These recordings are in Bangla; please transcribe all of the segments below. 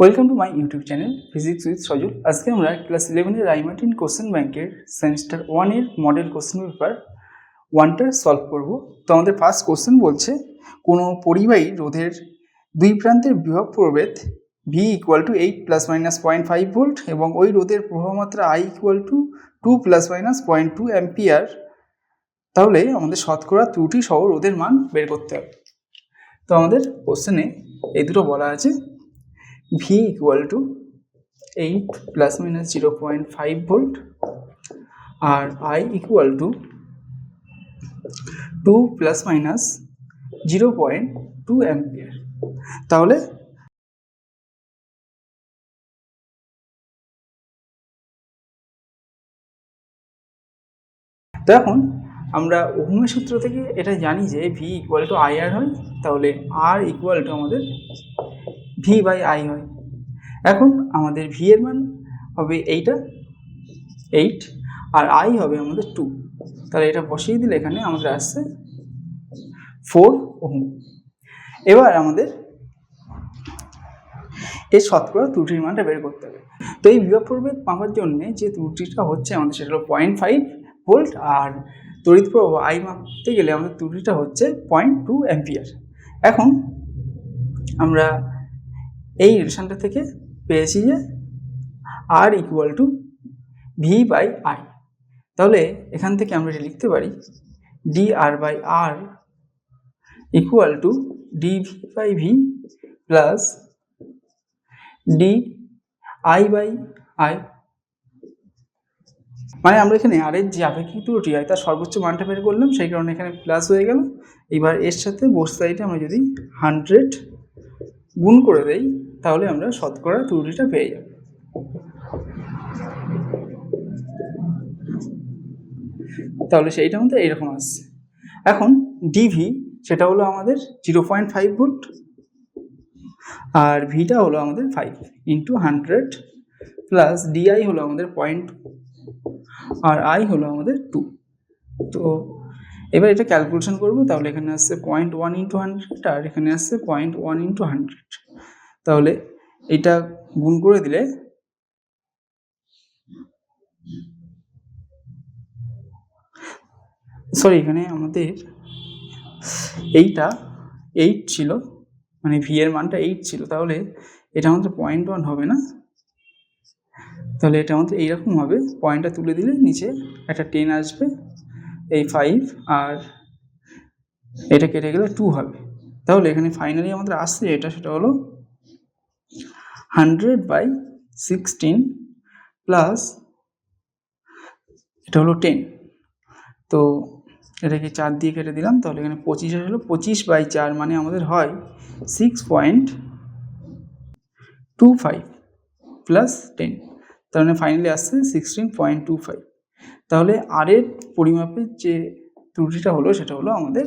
Welcome to my YouTube channel physics with Sajal. আজকে আমরা ক্লাস 11 রাইমার্টিন কোশ্চেন ব্যাংকের সেমিস্টার 1 এর মডেল কোশ্চেন পেপার 1টা সলভ করব। তো আমাদের ফার্স্ট কোশ্চেন বলছে কোনো পরিবাহী রোধের দুই প্রান্তের বিভব প্রভেদ V = 8 ± 0.5 ভোল্ট এবং ওই রোধের প্রবাহমাত্রা I = 2 ± 0.2 অ্যাম্পিয়ার। তাহলে আমাদের শতকরা ত্রুটি সহ রোধের মান বের করতে হবে। তো আমাদের কোশ্চেনে এই দুটো বলা আছে, V = 8 ± 0.5 volt R I = 2 ± 0.2 ampere. তাহলে তো এখন আমরা ওহমের সূত্র থেকে এটা জানি যে V = IR হয়, তাহলে R = আমাদের V/I হয়। এখন আমাদের V এর মান হবে এইটা 8 আর I হবে আমাদের 2, তাহলে এটা বসিয়ে দিলে এখানে আমাদের আসছে 4 ওহম। এবার আমাদের এই শতকরা ত্রুটির মানটা বের করতে হবে। তো এই বিভব প্রভেদ মাপার জন্য যে ত্রুটিটা হচ্ছে আমাদের সেটা হলো 0.5 ভোল্ট, আর তড়িৎ প্রবাহ I মাপতে গেলে আমাদের ত্রুটিটা হচ্ছে 0.2 অ্যাম্পিয়ার। এখন আমরা এই রিলেশনটা থেকে পেয়েছি যে R = V/I। তাহলে এখান থেকে আমরা এটা লিখতে পারি dR/R = dV/V প্লাস dI/I। মানে আমরা এখানে আর এর যে আপেক্ষিক ত্রুটি হয় তার সর্বোচ্চ মানটা বের করলাম, সেই কারণে এখানে প্লাস হয়ে গেল। এবার এর সাথে বোথ সাইডে আমরা যদি 100 গুণ করে দেই তাহলে আমরা শতকরা ত্রুটিটা পেয়ে যাব। তাহলে সেইটা আমাদের এইরকম আসছে। এখন DV সেটা হলো আমাদের 0.5 ভোল্ট আর ভিটা হলো আমাদের 5 × 100 প্লাস DI হলো আমাদের 0.2 আর I হলো আমাদের 2। তো এবার এটা ক্যালকুলেশন করব, তাহলে এখানে আসছে 0.1 × 100 আর এখানে আসছে 0.1 × 100। তাহলে এটা গুণ করে দিলে এখানে আমাদের এইটা 8 ছিল, মানে V এর মানটা 8 ছিল, তাহলে এটা আমাদের 0.1 হবে না, তাহলে এটা আমাদের এইরকম হবে। পয়েন্টটা তুলে দিলে নিচে একটা 10 আসবে, এই 5 আর এটা কেটে গেলে 2 হবে। তাহলে এখানে ফাইনালি আমাদের আসছে এটা, সেটা হলো 100/16 প্লাস এটা হলো 10। তো এটাকে 4 দিয়ে কেটে দিলাম, তাহলে এখানে 25 আসলো। 25/4 মানে আমাদের হয় 6.25 প্লাস 10, তার মানে ফাইনালি আসছে 16.25। তাহলে আর এর পরিমাপের যে ত্রুটিটা হলো সেটা হলো আমাদের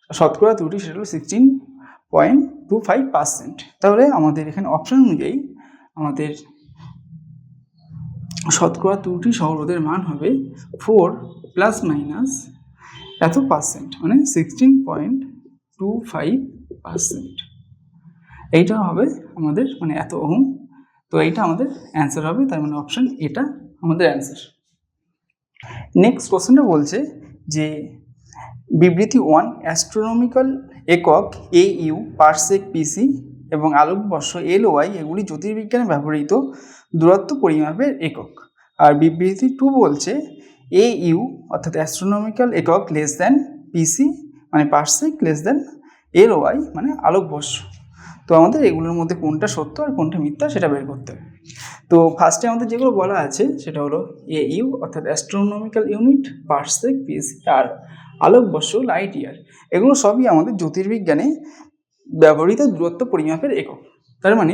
শতকরা ত্রুটি, সেটা হলো 16.25%। তাহলে আমাদের এখানে অপশন অনুযায়ী আমাদের শতকরা ত্রুটি সহ রোধের মান হবে 4 ± এত পার্সেন্ট, মানে 16.25%। এইটা হবে আমাদের মানে এত ওহম। তো এইটা আমাদের অ্যান্সার হবে, তার মানে অপশন এটা আমাদের অ্যান্সার। নেক্সট কোশ্চেনটা বলছে যে বিবৃতি 1 অ্যাস্ট্রোনমিক্যাল একক AU পারসেক PC এবং আলোকবর্ষ LOI এগুলি জ্যোতির্বিজ্ঞানে ব্যবহৃত দূরত্ব পরিমাপের একক। আর বিবৃতি 2 বলছে AU অর্থাৎ অ্যাস্ট্রোনমিক্যাল একক লেস দ্যান PC মানে পারসেক লেস দ্যান LOI মানে আলোকবর্ষ। তো আমাদের এগুলোর মধ্যে কোনটা সত্য আর কোনটা মিথ্যা সেটা বের করতে হবে। তো ফার্স্টে আমাদের যেগুলো বলা আছে সেটা হলো AU অর্থাৎ অ্যাস্ট্রোনমিক্যাল ইউনিট, পারসেক PC আর আলোকবর্ষ লাইট ইয়ার, এগুলো সবই আমাদের জ্যোতির্বিজ্ঞানে ব্যবহৃত দূরত্ব পরিমাপের একক। তার মানে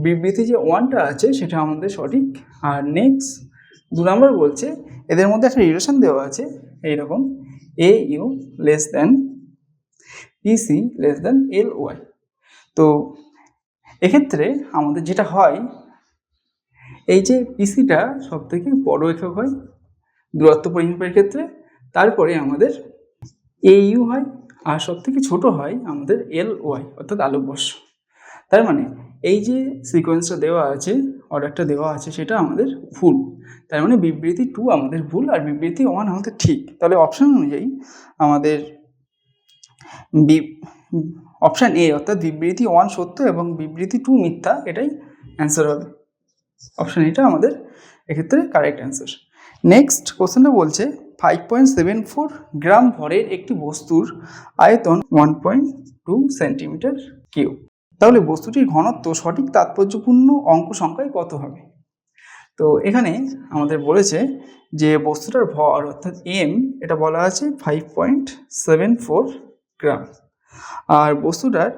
বিবৃতি যে 1টা আছে সেটা আমাদের সঠিক। আর নেক্সট 2 নম্বর বলছে এদের মধ্যে একটা রিলেশন দেওয়া আছে এইরকম, AU less than PC less than LOI। তো এক্ষেত্রে আমাদের যেটা হয়, এই যে পিসিটা সব থেকে বড় একক হয় দূরত্ব পরিমাপের ক্ষেত্রে, তারপরে আমাদের AU হয় আর সব থেকে ছোট হয় আমাদের LOI অর্থাৎ আলোকবর্ষ। তার মানে এই যে সিকোয়েন্সটা দেওয়া আছে, অর্ডারটা দেওয়া আছে, সেটা আমাদের ভুল। তার মানে বিবৃতি 2 আমাদের ভুল আর বিবৃতি 1 আমাদের ঠিক। তাহলে অপশান অনুযায়ী আমাদের অপশান এ অর্থাৎ বিবৃতি 1 সত্য এবং বিবৃতি 2 মিথ্যা, এটাই অ্যান্সার হবে। অপশান এটা আমাদের এক্ষেত্রে কারেক্ট অ্যান্সার। নেক্সট কোশ্চেনটা বলছে 5.74 গ্রাম ভরের একটি বস্তুর আয়তন 1.2 সেন্টিমিটার কিউব। তাহলে বস্তুটির ঘনত্ব সঠিক তাৎপর্যপূর্ণ অঙ্ক সংখ্যায় কত হবে? তো এখানে আমাদের বলেছে যে বস্তুটার ভর অর্থাৎ এম, এটা বলা আছে 5.74 গ্রাম, আর বস্তুটার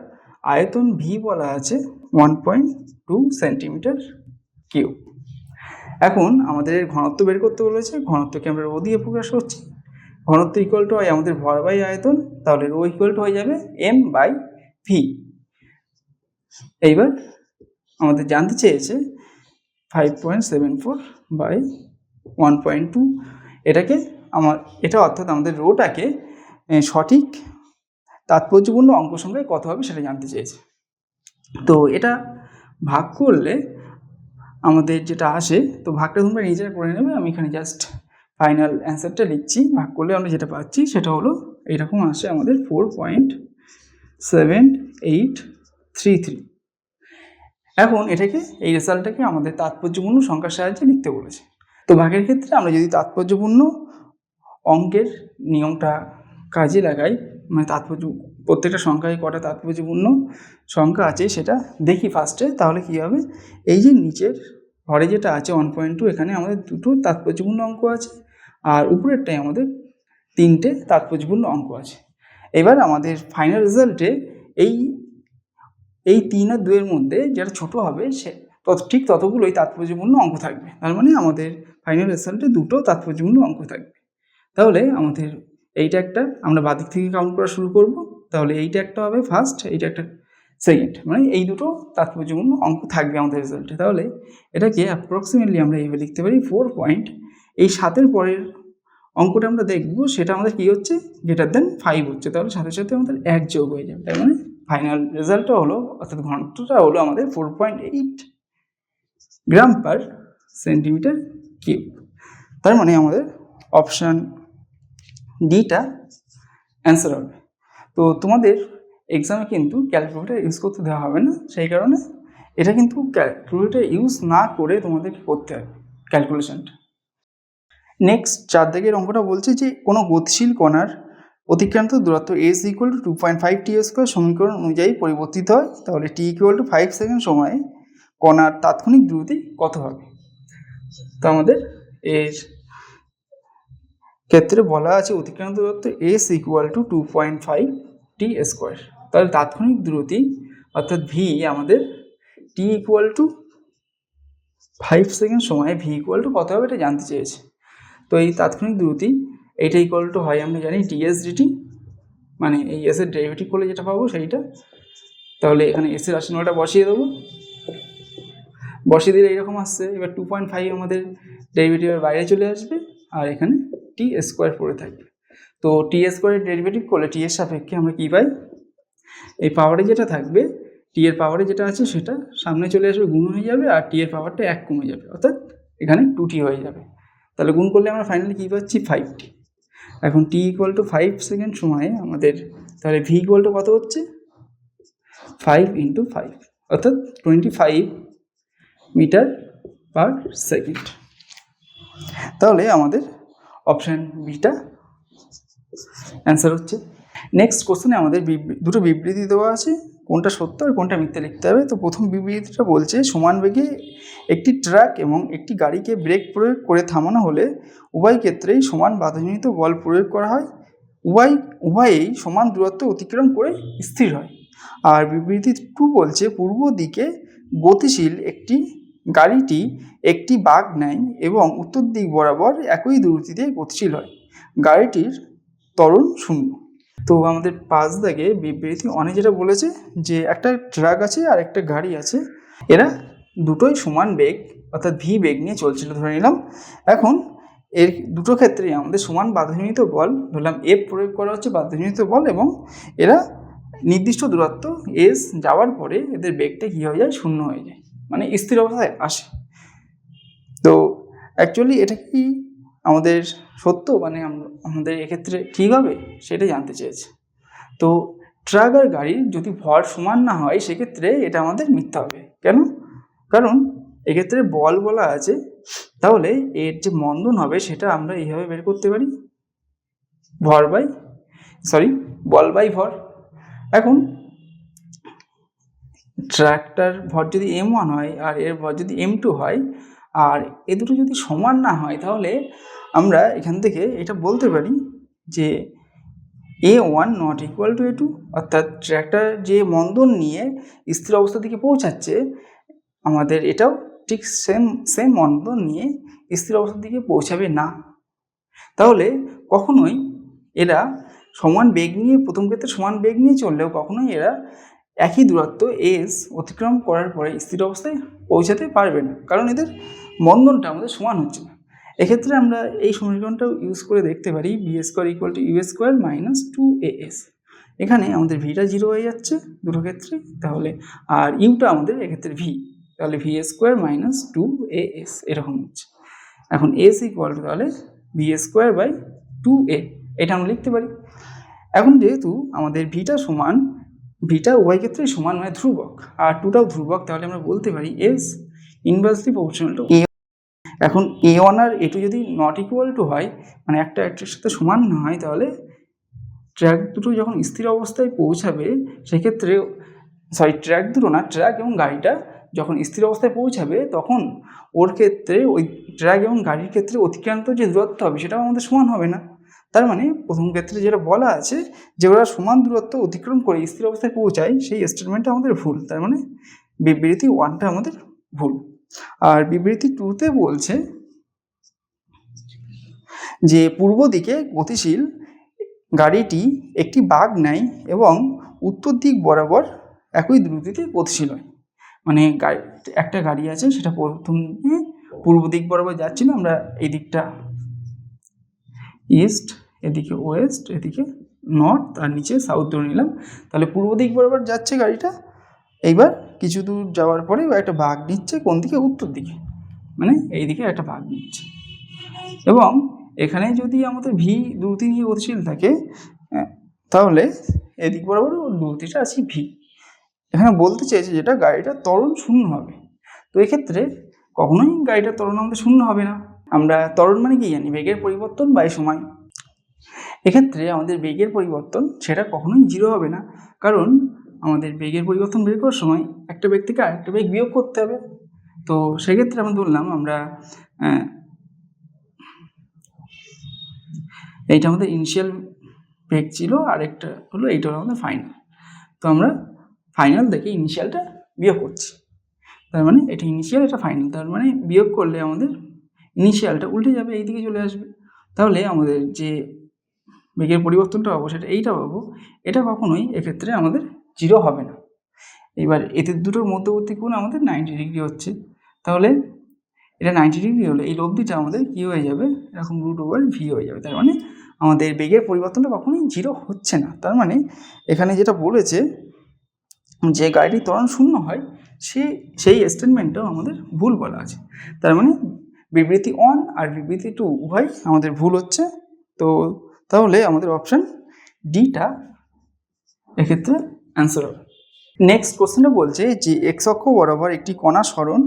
আয়তন ভি বলা আছে 1.2 সেন্টিমিটার কিউব। এখন আমাদের ঘনত্ব বের করতে বলেছে, ঘনত্বকে আমরা রো দিয়ে প্রকাশ করছি। ঘনত্ব ইকুয়াল টু হয় আমাদের ভর বাই আয়তন, তাহলে রো ইকুয়াল টু হয়ে যাবে এম বাই ভি। এইবার আমাদের জানতে চেয়েছে 5.74 বাই 1.2, এটা অর্থাৎ আমাদের রোটাকে সঠিক তাৎপর্যপূর্ণ অঙ্ক সংখ্যায় কত হবে সেটা জানতে চেয়েছে। তো এটা ভাগ করলে আমাদের যেটা আসে, তো ভাগটা তোমরা নিজেরা করে নেবে, আমি এখানে জাস্ট ফাইনাল অ্যান্সারটা লিখছি। ভাগ করলে আমরা যেটা পাচ্ছি সেটা হলো এইরকম আসে আমাদের 4.7833। এখন এটাকে এই রেজাল্টটাকে আমাদের তাৎপর্যপূর্ণ সংখ্যার সাহায্যে লিখতে বলেছে। তো ভাগের ক্ষেত্রে আমরা যদি তাৎপর্যপূর্ণ অঙ্কের নিয়মটা কাজে লাগাই, মানে প্রত্যেকটা সংখ্যায় কটা তাৎপর্যপূর্ণ সংখ্যা আছে সেটা দেখি ফার্স্টে, তাহলে কী হবে, এই যে নিচের ঘরে যেটা আছে 1.2, এখানে আমাদের দুটো তাৎপর্যপূর্ণ অঙ্ক আছে, আর উপরেরটাই আমাদের 3টে তাৎপর্যপূর্ণ অঙ্ক আছে। এবার আমাদের ফাইনাল রেজাল্টে এই 3 আর 2 এর মধ্যে যেটা ছোট হবে সে ঠিক ততগুলোই তাৎপর্যপূর্ণ অঙ্ক থাকবে। তার মানে আমাদের ফাইনাল রেজাল্টে দুটো তাৎপর্যপূর্ণ অঙ্ক থাকবে। তাহলে আমাদের এইটা একটা, আমরা বাদিক থেকে কাউন্ট করা শুরু করব, তাহলে এইটা একটা হবে ফার্স্ট, এইটা একটা সেকেন্ড, মানে এই দুটো তাৎপর্যপূর্ণ অঙ্ক থাকবে আমাদের রেজাল্টে। তাহলে এটাকে অ্যাপ্রক্সিমেটলি আমরা এইভাবে লিখতে পারি 4 পয়েন্ট, এই 7-এর পরের অঙ্কটা আমরা দেখব সেটা আমাদের কী হচ্ছে, গ্রেটার দেন 5 হচ্ছে, তাহলে সাথে সাথে আমাদের 1 যোগ হয়ে যাবে। তার মানে ফাইনাল রেজাল্টটা হলো অর্থাৎ ঘনত্বটা হলো আমাদের 4.8 গ্রাম পার সেন্টিমিটার কিউব। তার মানে আমাদের অপশান ডিটা অ্যান্সার হবে। তো তোমাদের এক্সামে কিন্তু ক্যালকুলেটর ইউজ করতে দেওয়া হবে না, সেই কারণে এটা কিন্তু ক্যালকুলেটর ইউজ না করে তোমাদেরকে করতে হবে ক্যালকুলেশনটা। নেক্সট 4 দাগের অঙ্কটা বলছে যে কোনো গতিশীল কণার অতিক্রান্ত দূরত্ব s = 2.5 t² সমীকরণ অনুযায়ী পরিবর্তিত হয়, তাহলে t = 5 সেকেন্ড সময়ে কণার তাৎক্ষণিক দ্রুতি কত হবে? তো আমাদের এর ক্ষেত্রে বলা আছে অতিক্রান্ত দূরত্ব s = 2.5 t², তাহলে তাৎক্ষণিক দ্রুতি অর্থাৎ v আমাদের t = 5 সেকেন্ড সময়ে v = কত হবে এটা জানতে চেয়েছে। তো এই তাৎক্ষণিক দ্রুতি এইটা ইকুয়াল টু হয় আমরা জানি ds dt, মানে এই s এর ডেরিভেটিভ করলে যেটা পাবো সেইটা। তাহলে এখানে s এর রাশিমালাটা বসিয়ে দেবো, বসিয়ে দিলে এইরকম আসছে। এবার 2.5 আমাদের ডেরিভেটিভের বাইরে চলে আসবে আর এখানে t² পড়ে থাকবে। তো t² এর ডেরিভেটিভ করলে t এর সাপেক্ষে আমরা কী পাই, এই পাওয়ারে যেটা থাকবে t এর পাওয়ারে যেটা আছে সেটা সামনে চলে আসবে, গুণ হয়ে যাবে, আর t এর পাওয়ারটা 1 কমে যাবে, অর্থাৎ এখানে 2t হয়ে যাবে। তাহলে গুণ করলে আমরা ফাইনালি কী পাচ্ছি 5t। এখন t = 5 সেকেন্ড সময়ে আমাদের তাহলে v = কত হচ্ছে 5 × 5 অর্থাৎ 25 মিটার পার সেকেন্ড। তাহলে আমাদের অপশান বিটা অ্যান্সার হচ্ছে। নেক্সট কোশ্চেনে আমাদের দুটো বিবৃতি দেওয়া আছে, কোনটা সত্য আর কোনটা মিথ্যা লিখতে হবে। তো প্রথম বিবৃতিটা বলছে সমান বেগে একটি ট্রাক এবং একটি গাড়িকে ব্রেক প্রয়োগ করে থামানো হলে উভয় ক্ষেত্রেই সমান বাধাজনিত বল প্রয়োগ করা হয়, উভয়েই সমান দূরত্ব অতিক্রম করে স্থির হয়। আর বিবৃতি 2 বলছে পূর্ব দিকে গতিশীল গাড়িটি একটি বাঁক নেয় এবং উত্তর দিক বরাবর একই দ্রুতিতে গতিশীল হয়, গাড়িটির ত্বরণ 0। তো আমাদের 5 দাগে বিবৃতি অনেক যেটা বলেছে যে একটা ট্রাক আছে আর একটা গাড়ি আছে, এরা দুটোই সমান বেগ অর্থাৎ ভি বেগ নিয়ে চলছিল ধরে নিলাম। এখন এর দুটো ক্ষেত্রেই আমাদের সমান বাধাজনিত বল ধরলাম এফ প্রয়োগ করা হচ্ছে বাধাজনিত বল, এবং এরা নির্দিষ্ট দূরত্ব এস যাওয়ার পরে এদের বেগটা কী হয়ে যায়, শূন্য হয়ে যায়, মানে স্থির অবস্থায় আসে। তো অ্যাকচুয়ালি এটা কি আমাদের সত্য, মানে আমাদের এক্ষেত্রে ঠিক হবে সেটা জানতে চেয়েছে। তো ট্রাক আর গাড়ির যদি ভর সমান না হয় সেক্ষেত্রে এটা আমাদের মিথ্যা হবে। কেন? কারণ এক্ষেত্রে বল বলা আছে, তাহলে এর যে মন্দন হবে সেটা আমরা এইভাবে বের করতে পারি, বল বাই ভর। এখন ট্রাকটার ভর যদি m1 হয় আর এর ভর যদি m2 হয় আর এ দুটো যদি সমান না হয়, তাহলে আমরা এখান থেকে এটা বলতে পারি যে a1 not equal to a2, অর্থাৎ ট্রাকটার যে মন্দন নিয়ে স্থির অবস্থার দিকে পৌঁছাচ্ছে আমাদের এটাও ঠিক সেম মন্দন নিয়ে স্থির অবস্থার দিকে পৌঁছাবে না। তাহলে কখনোই এরা সমান বেগ নিয়ে, প্রথম ক্ষেত্রে সমান বেগ নিয়ে চললেও কখনোই এরা একই দূরত্ব এস অতিক্রম করার পরে স্থির অবস্থায় পৌঁছাতে পারবে না, কারণ এদের মন্দনটা আমাদের সমান হচ্ছে না। এক্ষেত্রে আমরা এই সমীকরণটাও ইউজ করে দেখতে পারি, V square equal to U square minus 2as। এখানে আমাদের ভিটা 0 হয়ে যাচ্ছে দুটো ক্ষেত্রে, তাহলে আর ইউটা আমাদের এক্ষেত্রে ভি, তাহলে ভি স্কোয়ার মাইনাস 2as এরকম হচ্ছে। এখন এস ইকুয়াল টু তাহলে বি স্কোয়ার বাই 2a, এটা আমরা লিখতে পারি। এখন যেহেতু আমাদের ভিটা সমান, ভিটা উভয় ক্ষেত্রেই সমান মানে ধ্রুবক, আর টুটাও ধ্রুবক, তাহলে আমরা বলতে পারি এস ইনভার্সলি প্রপোর্শনাল টু এ। এখন a1 আর a2 যদি নট ইকুয়াল টু হয়, মানে একটা একটার সাথে সমান না হয়, তাহলে ট্র্যাক দুটো যখন স্থির অবস্থায় পৌঁছাবে সেক্ষেত্রে ট্র্যাক দুটো না, ট্র্যাক এবং গাড়িটা যখন স্থির অবস্থায় পৌঁছাবে তখন ওর ক্ষেত্রে ওই ট্র্যাক এবং গাড়ির ক্ষেত্রে অতিক্রান্ত যে দূরত্ব হবে সেটাও আমাদের সমান হবে না। তার মানে প্রথম ক্ষেত্রে যেটা বলা আছে যে ওরা সমান দূরত্ব অতিক্রম করে স্থির অবস্থায় পৌঁছায়, সেই স্টেটমেন্টটা আমাদের ভুল। তার মানে বিবৃতি 1টা আমাদের ভুল। আর বিবৃতি 2তে বলছে যে পূর্ব দিকে গতিশীল গাড়িটি একটি বাঁক নেয় এবং উত্তর দিক বরাবর একই দ্রুতিতে গতিশীল হয়। মানে একটা গাড়ি আছে, সেটা প্রথমে পূর্ব দিক বরাবর যাচ্ছিল, আমরা এই দিকটা ইস্ট, এদিকে ওয়েস্ট, এদিকে নর্থ আর নিচে সাউথ ধরে নিলাম, তাহলে পূর্ব দিক বরাবর যাচ্ছে গাড়িটা। এইবার কিছু দূর যাওয়ার পরে একটা বাঁক নিচ্ছে কোন দিকে, উত্তর দিকে, মানে এই দিকে একটা বাঁক নিচ্ছে। এবং এখানে যদি আমাদের ভি দ্রুতি নিয়ে গতিশীল থাকে তাহলে এদিক বরাবর দ্রুতিটা আছে ভি। এখানে বলতে চেয়েছে যেটা গাড়িটা ত্বরণ শূন্য হবে। তো এক্ষেত্রে কখনোই গাড়িটার ত্বরণ আমাদের শূন্য হবে না। আমরা ত্বরণ মানে কি জানি, বেগের পরিবর্তন বাই সময়। এক্ষেত্রে আমাদের বেগের পরিবর্তন সেটা কখনোই 0 হবে না, কারণ আমাদের বেগের পরিবর্তন বের করার সময় একটা বেগ থেকে আরেকটা বেগ বিয়োগ করতে হবে। তো সেক্ষেত্রে আমরা ধরলাম আমরা এইটা আমাদের ইনিশিয়াল বেগ ছিল, আরেকটা হলো এইটা হলো আমাদের ফাইনাল। তো আমরা ফাইনাল দেখে ইনিশিয়ালটা বিয়োগ করছি, তার মানে এটা ইনিশিয়াল, এটা ফাইনাল, তার মানে বিয়োগ করলে আমাদের ইনিশিয়ালটা উল্টে যাবে, এই দিকে চলে আসবে। তাহলে আমাদের যে বেগের পরিবর্তনটা পাবো সেটা এইটা পাবো, এটা কখনোই এক্ষেত্রে আমাদের 0 হবে না। এবার এদের দুটোর মধ্যবর্তী কোণ আমাদের 90 ডিগ্রি হচ্ছে, তাহলে এটা 90 ডিগ্রি হলে এই লব্ধিটা আমাদের কী হয়ে যাবে, এরকম √/v হয়ে যাবে। তার মানে আমাদের বেগের পরিবর্তনটা কখনোই 0 হচ্ছে না। তার মানে এখানে যেটা বলেছে যে গাড়িটির ত্বরণ শূন্য হয়, সেই স্টেটমেন্টটাও আমাদের ভুল বলা আছে। তার মানে বিবৃতি 1 আর বিবৃতি 2 উভয় আমাদের ভুল হচ্ছে। তো তাহলে আমাদের অপশান ডিটা এক্ষেত্রে অ্যান্সার হবে। নেক্সট কোশ্চেনটা বলছে যে এক্স অক্ষ বরাবর একটি কণা সরণ,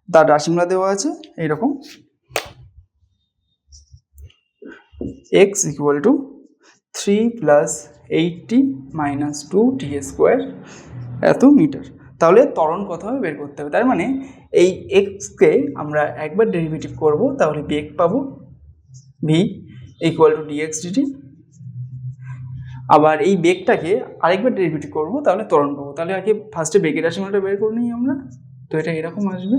তার রাশিমালা দেওয়া আছে এইরকম, x ইকুয়াল টু 3 + 80 - 2t² এত মিটার। তাহলে ত্বরণ কত হবে বের করতে হবে। তার মানে এই এক্সকে আমরা একবার ডেরিভেটিভ করব, তাহলে বেগ পাবো v ইকুয়াল টু dx/dt। আবার এই বেগটাকে আরেকবার ডেরিভেটিভ করব, তাহলে ত্বরণ পাবো। তাহলে আগে ফার্স্টে বেগের রাশিমালাটা বের করে নিই আমরা। তো এটা এরকম আসবে,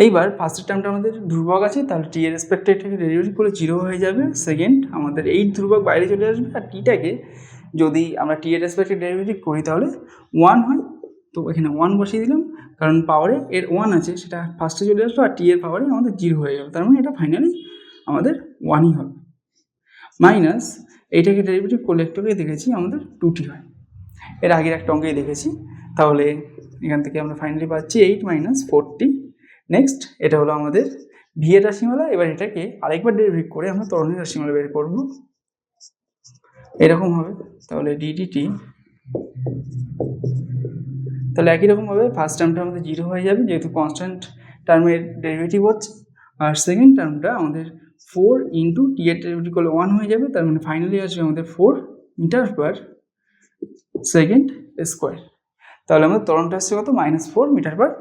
এইবার ফার্স্টের টার্মটা আমাদের ধ্রুবক আছে, তাহলে টি এর রেসপেক্টে এটাকে ডেরিভেটিভ করলে 0 হয়ে যাবে। সেকেন্ড আমাদের এই ধ্রুবক বাইরে চলে আসবে, আর টিটাকে যদি আমরা টি এর রেসপেক্টে ডেরিভেটিভ করি তাহলে 1 হয়। তো এখানে 1 বসিয়ে দিলাম, কারণ পাওয়ারে এর 1 আছে, সেটা ফার্স্টে চলে আসলো, আর টি এর পাওয়ারে আমাদের 0 হয়ে গেল। তার মানে এটা ফাইনালি আমাদের 1ই হবে, মাইনাস এইটাকে ডেরিভেটিভ করলে একটু আগে দেখেছি আমাদের 2t হয়, এর আগের একটা অঙ্কেই দেখেছি। তাহলে এখান থেকে আমরা ফাইনালি পাচ্ছি 8 - 4t। নেক্সট এটা হলো আমাদের ভি এর রাশিমালা। এবার এটাকে আরেকবার ডেরিভেটিভ করে আমরা ত্বরণের রাশিমালা বের করব, এরকম হবে। তাহলে ddt, তাহলে একই রকম ভাবে ফার্স্ট টার্মটা আমাদের 0 হয়ে যাবে যেহেতু কনস্ট্যান্ট টার্মের ডেরিভেটিভ হচ্ছে, আর সেকেন্ড টার্মটা আমাদের 4 ইন্টু টি এর ডেরিভেটিভ করলে 1 হয়ে যাবে, তার মানে ফাইনালি আসবে আমাদের 4 মিটার পার সেকেন্ড স্কোয়ার। তাহলে আমাদের ত্বরণটা আসছে কত, -4 মিটার পার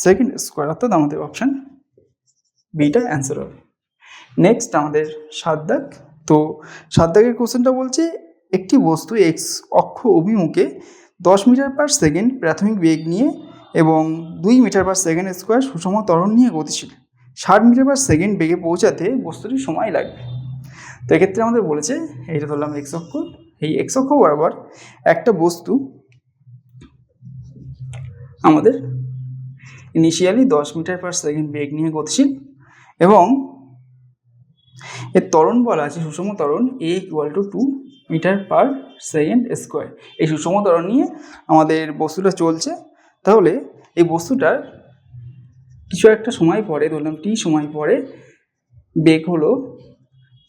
সেকেন্ড স্কোয়ার, অর্থাৎ আমাদের অপশান বিটা অ্যান্সার হবে। নেক্সট আমাদের 7 দাগ। তো 7 দাগের কোশ্চেনটা বলছে একটি বস্তু এক্স অক্ষ অভিমুখে 10 মিটার পার সেকেন্ড প্রাথমিক বেগ নিয়ে এবং 2 মিটার পার সেকেন্ড স্কোয়ার সুষম ত্বরণ নিয়ে গতিশীল, 60 মিটার পার সেকেন্ড বেগে পৌঁছাতে বস্তুটির সময় লাগবে। তো এক্ষেত্রে আমাদের বলেছে, এইটা ধরলাম এক্স অক্ষ, এই এক্স অক্ষ বরাবর একটা বস্তু আমাদের ইনিশিয়ালি 10 মিটার পার সেকেন্ড বেগ নিয়ে গতিশীল এবং এর ত্বরণ বলা আছে সুষম ত্বরণ a = 2 metre per second square. এই সুষম ত্বরণ নিয়ে আমাদের বস্তুটা চলছে। তাহলে এই বস্তুটার কিছু একটা সময় পরে, ধরলাম টি সময় পরে, বেগ হলো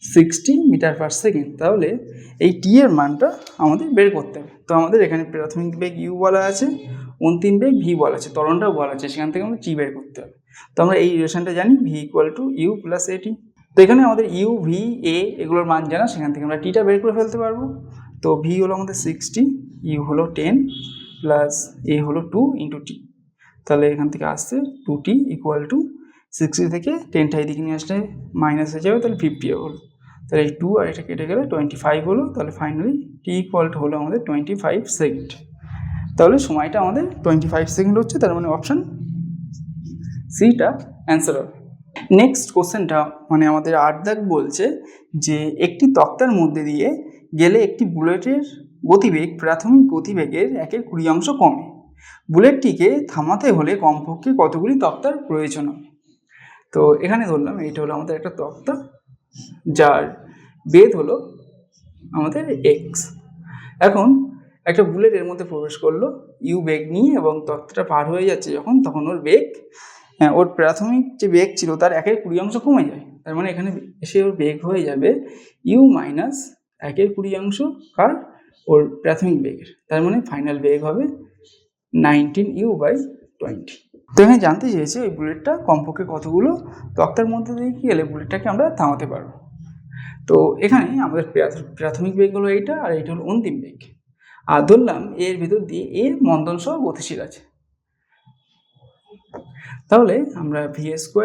60 মিটার পার সেকেন্ড। তাহলে এই টি এর মানটা আমাদের বের করতে হবে। তো আমাদের এখানে প্রাথমিক বেগ ইউ বলা আছে, অন্তিম বেগ ভি বলা আছে, ত্বরণটাও বলা আছে, সেখান থেকে আমাদের টি বের করতে হবে। তো আমরা এই রিলেশনটা জানি, ভি = ইউ প্লাস এটি। তো এখানে আমাদের ইউ, ভি, এ এগুলোর মান জানা, সেখান থেকে আমরা টিটা বের করে ফেলতে পারবো। তো ভি হলো আমাদের 60, ইউ হলো 10 প্লাস এ হলো 2 ইন্টু টি। তাহলে এখান থেকে আসছে 2t = 60 থেকে 10টা এদিকে নিয়ে আসলে মাইনাস হয়ে যাবে, তাহলে 50 হলো। তাহলে এই 2 আর এটা কেটে গেলে 25 হলো। তাহলে ফাইনালি টি = হলো আমাদের 25 সেকেন্ড। তাহলে সময়টা আমাদের 25 সেকেন্ড হচ্ছে, তার মানে অপশান সিটা অ্যান্সার হবে। নেক্সট কোশ্চেনটা মানে আমাদের 8 দাগ বলছে যে একটি তক্তার মধ্যে দিয়ে গেলে একটি বুলেটের গতিবেগ প্রাথমিক গতিবেগের 1/20 কমে, বুলেটটিকে থামাতে হলে কমপক্ষে কতগুলি তক্তার প্রয়োজন হবে। তো এখানে ধরলাম এইটা হলো আমাদের একটা তক্তা যার বেদ হলো আমাদের এক্স। এখন একটা বুলেট এর মধ্যে প্রবেশ করলো ইউ বেগ নিয়ে এবং তক্তাটা পার হয়ে যাচ্ছে যখন, তখন ওর বেগ, ওর প্রাথমিক যে বেগ ছিল তার 1/20 কমে যায়। তার মানে এখানে এসে ওর বেগ হয়ে যাবে ইউ - 1/20 কার, ওর প্রাথমিক বেগের। তার মানে ফাইনাল বেগ হবে 19u/20। তো এখানে জানতে চেয়েছে ওই বুলেটটা কমপক্ষে কতগুলো তক্তার মধ্যে দিয়ে গেলে বুলেটটাকে আমরা থামাতে পারবো। তো এখানে আমাদের প্রাথমিক বেগ হলো এইটা, আর এইটা হলো অন্তিম বেগ। আর ধরলাম এর ভিতর দিয়ে এ মন্দন সহ গতিশীল আছে। তাহলে আমরা v² =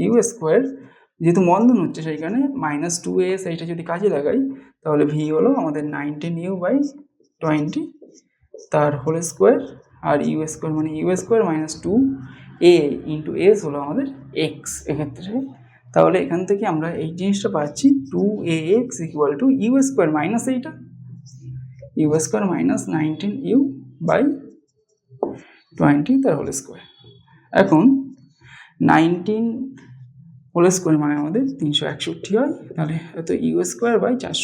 u², যেহেতু মন্দন হচ্ছে সেইখানে -2a এইটা যদি কাজে লাগাই, তাহলে ভি হলো আমাদের 19u/20 তার হোল স্কোয়ার, আর u² মানে u² - 2a ইন্টু s হলো আমাদের এক্স এক্ষেত্রে। তাহলে এখান থেকে আমরা এই জিনিসটা পাচ্ছি 2ax = u² মাইনাস এইটা u² - 19u/20 তার হোল স্কোয়ার। এখন 19 হোল স্কোয়ার মানে আমাদের 361 হয়, তাহলে হয়তো u²/400।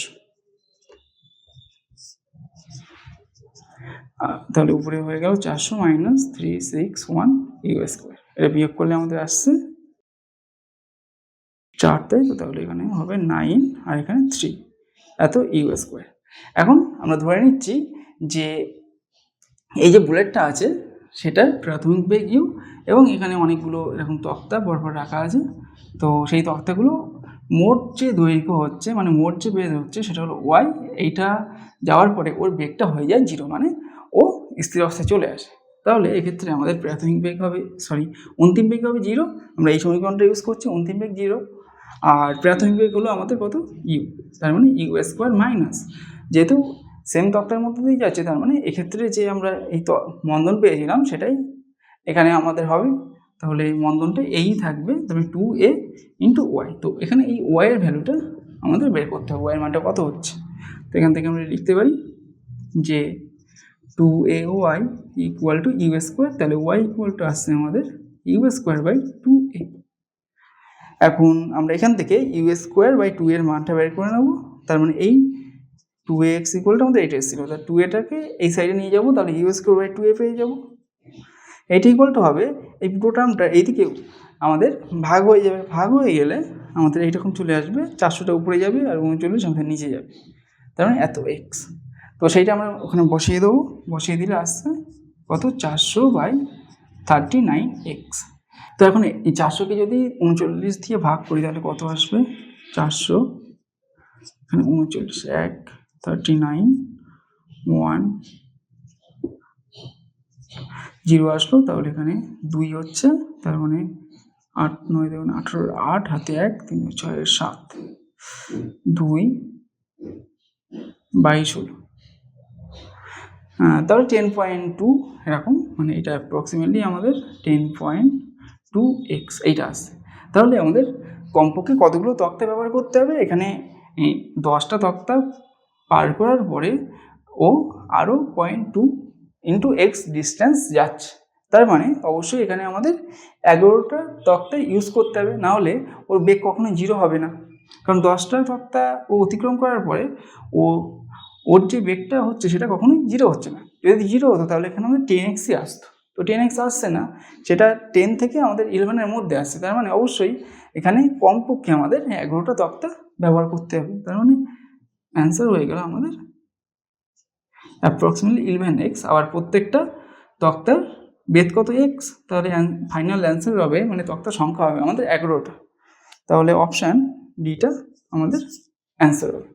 তাহলে উপরে হয়ে গেল 400 - 361 u²। এটা বিয়োগ করলে আমাদের আসছে 4, তাই তো? তাহলে এখানে হবে 9 আর এখানে 3, এত u²। এখন আমরা ধরে নিচ্ছি যে এই যে বুলেটটা আছে সেটার প্রাথমিক বেগ ইউ এবং এখানে অনেকগুলো এরকম তক্তা পরপর রাখা আছে। তো সেই তক্তাগুলো মোট যে দৈর্ঘ্য হচ্ছে, মানে মোট যে বেগ হচ্ছে সেটা হলো ওয়াই। এইটা যাওয়ার পরে ওর বেগটা হয়ে যায় 0, মানে ও স্থির অবস্থায় চলে আসে। তাহলে এক্ষেত্রে আমাদের প্রাথমিক বেগ হবে, অন্তিম বেগ হবে 0। আমরা এই সমীকরণটা ইউজ করছি, অন্তিম বেগ 0 আর প্রাথমিক বেগ হলো আমাদের কত, ইউ। তার মানে u² মাইনাস, যেহেতু সেম তক্তার মধ্যে দিয়ে যাচ্ছে, তার মানে এক্ষেত্রে যে আমরা এই মন্দন পেয়েছিলাম সেটাই এখানে আমাদের হবে। তাহলে এই মন্দনটা এই থাকবে, তবে 2a ইন্টু ওয়াই। তো এখানে এই ওয়াইয়ের ভ্যালুটা আমাদের বের করতে হবে, ওয়াইয়ের মানটা কত হচ্ছে। তো এখান থেকে আমরা লিখতে পারি যে 2ay = u², তাহলে y আসছে আমাদের u² / 2a। এখন আমরা এখান থেকে u²/2 এর মানটা বের করে নেব। তার মানে এই 2x ইকুয়ালটা আমাদের এটা এসেছিল, তাহলে 2a-টাকে এই সাইডে নিয়ে যাব, তাহলে u²/2a পেয়ে যাব। এইটা ইকুয়ালটা হবে এই পুরো টার্মটা এইদিকে আমাদের ভাগ হয়ে যাবে, ভাগ হয়ে গেলে আমাদের এইরকম চলে আসবে, 400টা উপরে যাবে আর 39 আমাদের নিচে যাবে, তার মানে এত এক্স। তো সেইটা আমরা ওখানে বসিয়ে দেবো, বসিয়ে দিলে আসছে কত 400/39x। তো এখন এই 400কে যদি 39 দিয়ে ভাগ করি তাহলে কত আসবে, 400 এখানে 39 1 39 1 0 আসলো, তাহলে এখানে 2 হচ্ছে, তার মানে 8 9 দেখুন 18 8 হাতে 1 3 6 7 2 22 হলো। তাহলে 10.2 এরকম, মানে এটা অ্যাপ্রক্সিমেটলি আমাদের 10.2x এইটা আসছে। তাহলে আমাদের কমপক্ষে কতগুলো তক্তা ব্যবহার করতে হবে, এখানে 10টা তক্তা পার করার পরে ও আরও 0.2 ইন্টু এক্স ডিস্টেন্স যাচ্ছে, তার মানে অবশ্যই এখানে আমাদের 11টা তক্তা ইউজ করতে হবে, না হলে ওর বেগ কখনোই 0 হবে না। কারণ 10টা তক্তা ও অতিক্রম করার পরে ওর যে বেগটা হচ্ছে সেটা কখনোই 0 হচ্ছে না। যদি 0 হতো তাহলে এখানে আমাদের 10xই আসতো, তো 10x আসছে না, সেটা 10 থেকে আমাদের 11-এর মধ্যে আসছে, তার মানে অবশ্যই এখানে কমপক্ষে আমাদের 11টা তক্তা ব্যবহার করতে হবে। তার মানে অ্যান্সার হয়ে গেল আমাদের অ্যাপ্রক্সিমেটলি 11x। আবার প্রত্যেকটা তক্তার বেদ কত x, তাহলে ফাইনাল অ্যান্সার হবে, মানে তক্তার সংখ্যা হবে আমাদের 11টা। তাহলে অপশান ডিটা আমাদের অ্যান্সার হবে।